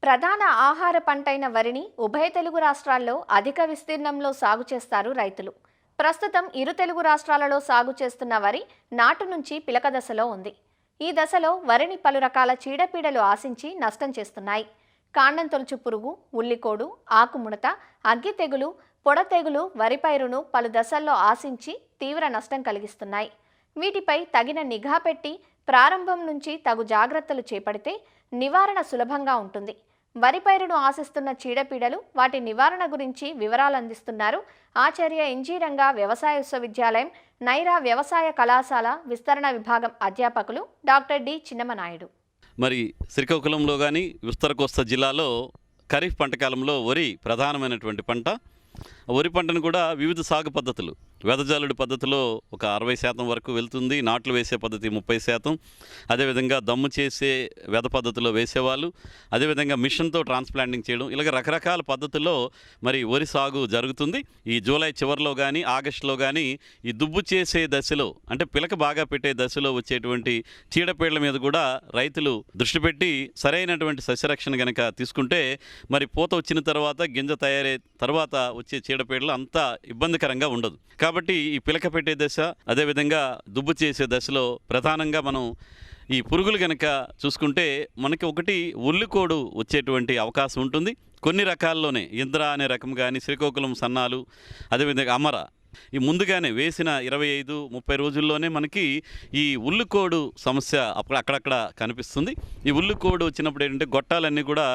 ప్రధాన ఆహార పంటైన వరిని ఉభయ తెలుగు రాష్ట్రాల్లో అధిక విస్తీర్ణంలో సాగు చేస్తారు రైతులు. ప్రస్తుతం ఇరు తెలుగు రాష్ట్రాలలో సాగు చేస్తున్న వరి నాటు నుంచి పిలక దశలో ఉంది. ఈ దశలో వరిని పలు రకాల చీడపీడలు ఆశించి నష్టం చేస్తున్నాయి. కాండం తొలుచు పురుగు, ఉల్లికోడు, ఆకుముడత, అగ్గి తెగులు, పొడ తెగులు వరి పైరును పలు దశల్లో ఆశించి తీవ్ర నష్టం కలిగిస్తున్నాయి. వీటిపై తగిన నిఘా పెట్టి ప్రారంభం నుంచి తగు జాగ్రత్తలు చేపడితే నివారణ సులభంగా ఉంటుంది. వరి పైరును ఆశిస్తున్న చీడపీడలు, వాటి నివారణ గురించి వివరాలు అందిస్తున్నారు ఆచార్య ఇంజీరంగ వ్యవసాయ విశ్వవిద్యాలయం నైరా వ్యవసాయ కళాశాల విస్తరణ విభాగం అధ్యాపకులు డాక్టర్ డి చిన్నమనాయుడు. మరి శ్రీకాకుళంలో కానీ ఉత్తర కోస్తా జిల్లాలో ఖరీఫ్ పంటకాలంలో వరి ప్రధానమైనటువంటి పంట. వరి పంటను కూడా వివిధ సాగు పద్ధతులు, వెదజల్లుడు పద్ధతిలో ఒక 60% వరకు వెళ్తుంది. నాట్లు వేసే పద్ధతి 30%. అదేవిధంగా దమ్ము చేసే వెద పద్ధతిలో వేసేవాళ్ళు, అదేవిధంగా మిషన్తో ట్రాన్స్ప్లాంటింగ్ చేయడం, ఇలాగ రకరకాల పద్ధతుల్లో మరి వరి సాగు జరుగుతుంది. ఈ జూలై చివరిలో కానీ ఆగస్టులో కానీ ఈ దుబ్బు చేసే దశలో, అంటే పిలక బాగా పెట్టే దశలో వచ్చేటువంటి చీడపీడల మీద కూడా రైతులు దృష్టి పెట్టి సరైనటువంటి సస్యరక్షణ కనుక తీసుకుంటే మరి పూత వచ్చిన తర్వాత, గింజ తయారై తర్వాత వచ్చే చీడపీడలు అంత ఇబ్బందికరంగా ఉండదు. కాబట్టి ఈ పిలక పెట్టే దశ, అదేవిధంగా దుబ్బు చేసే దశలో ప్రధానంగా మనం ఈ పురుగులు కనుక చూసుకుంటే మనకి ఒకటి ఉల్లికోడు వచ్చేటువంటి అవకాశం ఉంటుంది. కొన్ని రకాల్లోనే ఇంద్ర అనే రకం కానీ, శ్రీకాకుళం సన్నాలు, అదేవిధంగా అమర, ఈ ముందుగానే వేసిన 25-30 రోజుల్లోనే మనకి ఈ ఉల్లికోడు సమస్య అక్కడక్కడ కనిపిస్తుంది. ఈ ఉల్లికోడు వచ్చినప్పుడు ఏంటంటే గొట్టాలన్నీ కూడా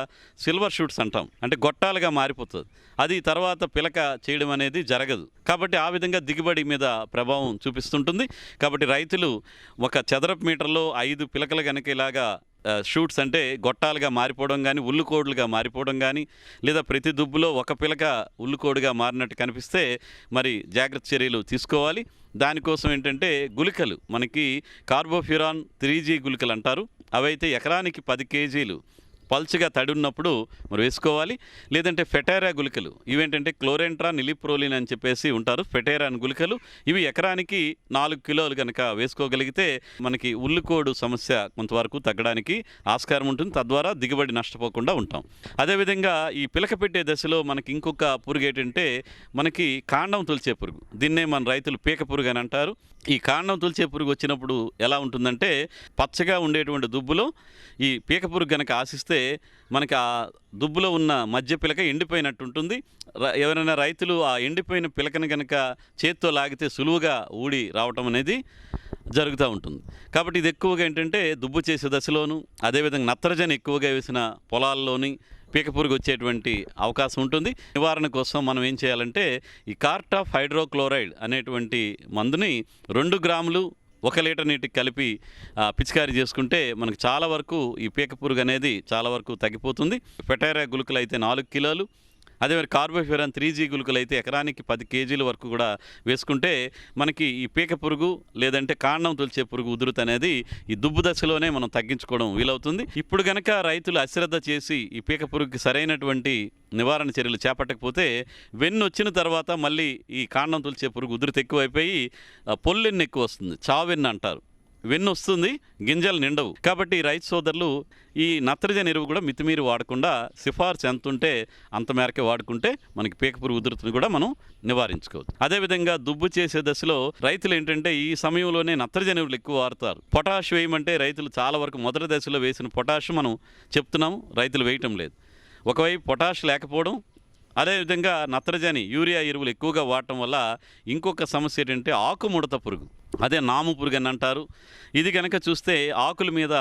సిల్వర్ షూట్స్ అంటాం, అంటే గొట్టాలుగా మారిపోతుంది. అది తర్వాత పిలక చేయడం అనేది జరగదు. కాబట్టి ఆ విధంగా దిగుబడి మీద ప్రభావం చూపిస్తుంటుంది. కాబట్టి రైతులు ఒక చదరపు మీటర్లో 5 పిలకలు కనుక ఇలాగా షూట్స్ అంటే గొట్టాలుగా మారిపోవడం కానీ, ఉల్లుకోడులుగా మారిపోవడం కానీ, లేదా ప్రతి దుబ్బులో ఒక పిలక ఉల్లుకోడుగా మారినట్టు కనిపిస్తే మరి జాగ్రత్త చర్యలు తీసుకోవాలి. దానికోసం ఏంటంటే గుళికలు, మనకి కార్బోఫ్యూరాన్ 3G గుళికలు అంటారు. అవైతే ఎకరానికి 10 కేజీలు పల్చగా తడి ఉన్నప్పుడు మరి వేసుకోవాలి. లేదంటే ఫెటేరా గుళికలు, ఇవేంటంటే క్లోరెంట్రా నిలిప్రోలిన్ అని చెప్పేసి ఉంటారు. ఫెటేరా గుళికలు ఇవి ఎకరానికి 4 కిలోలు కనుక వేసుకోగలిగితే మనకి ఉల్లికోడు సమస్య కొంతవరకు తగ్గడానికి ఆస్కారం ఉంటుంది. తద్వారా దిగుబడి నష్టపోకుండా ఉంటాం. అదేవిధంగా ఈ పిలక పెట్టే దశలో మనకి ఇంకొక పురుగు ఏంటంటే మనకి కాండం తొలిచే పురుగు. దీన్నే మన రైతులు పీక పురుగు అని అంటారు. ఈ కాండం తొలిచే పురుగు వచ్చినప్పుడు ఎలా ఉంటుందంటే పచ్చగా ఉండేటువంటి దుబ్బులో ఈ పీక పురుగు కనుక ఆశిస్తే మనకి ఆ దుబ్బులో ఉన్న మధ్య పిలక ఎండిపోయినట్టు ఉంటుంది. ఎవరైనా రైతులు ఆ ఎండిపోయిన పిలకను కనుక చేత్తో లాగితే సులువుగా ఊడి రావటం అనేది జరుగుతూ ఉంటుంది. కాబట్టి ఇది ఎక్కువగా ఏంటంటే దుబ్బు చేసే దశలోను, అదేవిధంగా నత్రజని ఎక్కువగా వేసిన పొలాల్లోని పీక పురుగు వచ్చేటువంటి అవకాశం ఉంటుంది. నివారణ కోసం మనం ఏం చేయాలంటే ఈ కార్టాఫ్ హైడ్రోక్లోరైడ్ అనేటువంటి మందుని 2 గ్రాములు 1 లీటర్ నీటికి కలిపి పిచికారీ చేసుకుంటే మనకు చాలా వరకు ఈ పీక పురుగు అనేది చాలా వరకు తగ్గిపోతుంది. ఫెటైరా గుళికలు అయితే 4 కిలోలు, అదే మరి కార్బోఫ్యూరాన్ 3G గుళికలు అయితే ఎకరానికి 10 కేజీల వరకు కూడా వేసుకుంటే మనకి ఈ పీక పురుగు లేదంటే కాండం తొలిచే పురుగు ఉధృతి అనేది ఈ దుబ్బు దశలోనే మనం తగ్గించుకోవడం వీలవుతుంది. ఇప్పుడు కనుక రైతులు అశ్రద్ధ చేసి ఈ పీక పురుగుకి సరైనటువంటి నివారణ చర్యలు చేపట్టకపోతే వెన్ను వచ్చిన తర్వాత మళ్ళీ ఈ కాండం తొలిచే పురుగు ఉధృతి ఎక్కువైపోయి పొల్లెన్ను ఎక్కువ వస్తుంది, చావెన్ను అంటారు. వెన్ను వస్తుంది, గింజలు నిండవు. కాబట్టి రైతు సోదరులు ఈ నత్రజని ఎరువు కూడా మితిమీరి వాడకుండా సిఫార్సు ఎంత ఉంటే అంత మేరకే వాడుకుంటే మనకి పీక పురుగు ఉధృతిని కూడా మనం నివారించుకోవచ్చు. అదేవిధంగా దుబ్బు చేసే దశలో రైతులు ఏంటంటే ఈ సమయంలోనే నత్రజని ఎరువులు ఎక్కువ వాడతారు. పొటాష్ వేయమంటే రైతులు చాలా వరకు మొదటి దశలో వేసిన పొటాష్ మనం చెప్తున్నాము, రైతులు వేయటం లేదు. ఒకవైపు పొటాష్ లేకపోవడం, అదేవిధంగా నత్రజని యూరియా ఎరువులు ఎక్కువగా వాడటం వల్ల ఇంకొక సమస్య ఏంటంటే ఆకుముడత పురుగు, అదే నాము పురుగు అని అంటారు. ఇది కనుక చూస్తే ఆకుల మీద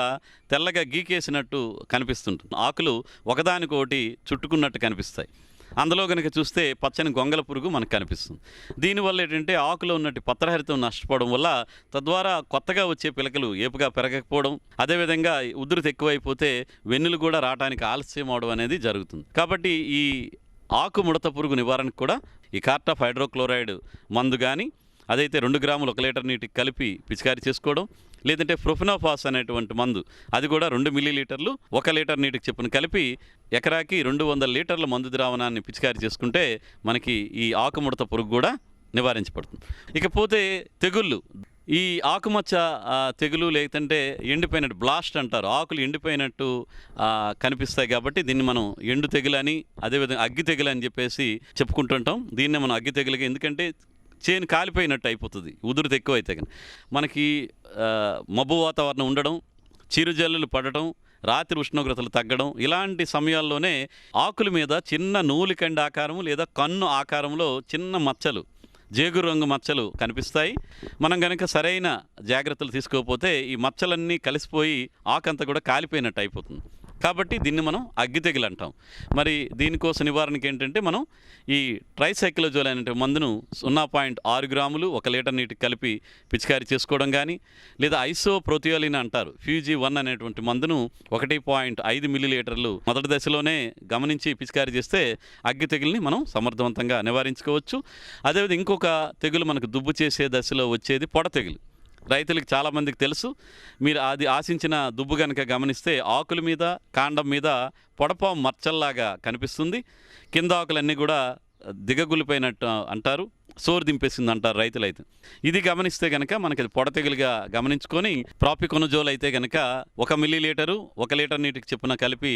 తెల్లగా గీకేసినట్టు కనిపిస్తుంటుంది. ఆకులు ఒకదానికొకటి చుట్టుకున్నట్టు కనిపిస్తాయి. అందులో కనుక చూస్తే పచ్చని గొంగల పురుగు మనకు కనిపిస్తుంది. దీనివల్ల ఏంటంటే ఆకులో ఉన్నట్టు పత్రహరితం నష్టపోవడం వల్ల తద్వారా కొత్తగా వచ్చే పిలకలు ఏపుగా పెరగకపోవడం, అదేవిధంగా ఉధృతి ఎక్కువైపోతే వెన్నులు కూడా రావడానికి ఆలస్యం అవడం అనేది జరుగుతుంది. కాబట్టి ఈ ఆకు ముడత పురుగు నివారణకు కూడా ఈ కార్టాఫ్ హైడ్రోక్లోరైడ్ మందు కానీ, అదైతే 2 గ్రాములు 1 లీటర్ నీటికి కలిపి పిచికారీ చేసుకోవడం, లేదంటే ప్రొఫెనోఫాస్ అనేటువంటి మందు, అది కూడా 2 మిల్లీలీటర్లు 1 లీటర్ నీటికి చెప్పున కలిపి ఎకరాకి 200 లీటర్ల మందు ద్రావణాన్ని పిచికారీ చేసుకుంటే మనకి ఈ ఆకుముడత పురుగు కూడా నివారించబడుతుంది. ఇకపోతే తెగుళ్ళు, ఈ ఆకుమచ్చ తెగులు లేదంటే ఎండిపోయినట్టు బ్లాస్ట్ అంటారు, ఆకులు ఎండిపోయినట్టు కనిపిస్తాయి కాబట్టి దీన్ని మనం ఎండు తెగులు అని, అదేవిధంగా అగ్గి తెగులు అని చెప్పేసి చెప్పుకుంటుంటాం. దీన్నే మనం అగ్గి తెగులుగా, ఎందుకంటే చేను కాలిపోయినట్టు అయిపోతుంది ఉదురుత ఎక్కువైతే. కానీ మనకి మబ్బు వాతావరణం ఉండడం, చిరుజల్లులు పడటం, రాత్రి ఉష్ణోగ్రతలు తగ్గడం, ఇలాంటి సమయాల్లోనే ఆకుల మీద చిన్న నూలికండ ఆకారము లేదా కన్ను ఆకారంలో చిన్న మచ్చలు, జేగురు రంగు మచ్చలు కనిపిస్తాయి. మనం కనుక సరైన జాగ్రత్తలు తీసుకోకపోతే ఈ మచ్చలన్నీ కలిసిపోయి ఆకంతా కూడా కాలిపోయినట్టు అయిపోతుంది. కాబట్టి దీన్ని మనం అగ్గి తెగులు అంటాం. మరి దీనికోసం నివారణకి ఏంటంటే మనం ఈ ట్రైసైక్లోజోల్ అనే మందును 0.6 గ్రాములు 1 లీటర్ నీటికి కలిపి పిచికారీ చేసుకోవడం కానీ, లేదా ఐసోప్రోథియోలిన్ అంటారు, FUG1 అనేటువంటి మందును 1.5 మిల్లీలీటర్లు మొదటి దశలోనే గమనించి పిచికారీ చేస్తే అగ్గి తెగుల్ని మనం సమర్థవంతంగా నివారించుకోవచ్చు. అదేవిధంగా ఇంకొక తెగులు మనకు దుబ్బు చేసే దశలో వచ్చేది పొడ తెగులు. రైతులకు చాలామందికి తెలుసు. మీరు అది ఆశించిన దుబ్బు కనుక గమనిస్తే ఆకుల మీద, కాండం మీద పొడపాము మచ్చల్లాగా కనిపిస్తుంది. కింద ఆకులన్నీ కూడా దిగగులిపోయినట్టు అంటారు, సోరు దింపేసింది అంటారు రైతులైతే. ఇది గమనిస్తే కనుక మనకి అది పొడ తెగులుగా గమనించుకొని ప్రాపికొనజోల్ అయితే కనుక 1 మిల్లీలీటరు 1 లీటర్ నీటికి చొప్పున కలిపి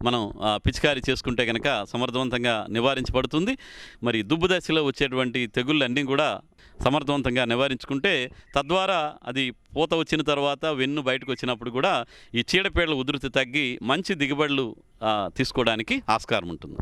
మనం పిచికారీ చేసుకుంటే కనుక సమర్థవంతంగా నివారించబడుతుంది. మరి దుబ్బు దశలో వచ్చేటువంటి తెగుళ్ళన్నీ కూడా సమర్థవంతంగా నివారించుకుంటే తద్వారా అది పూత వచ్చిన తర్వాత వెన్ను బయటకు వచ్చినప్పుడు కూడా ఈ చీడపీడల ఉధృతి తగ్గి మంచి దిగుబడులు తీసుకోవడానికి ఆస్కారం ఉంటుంది.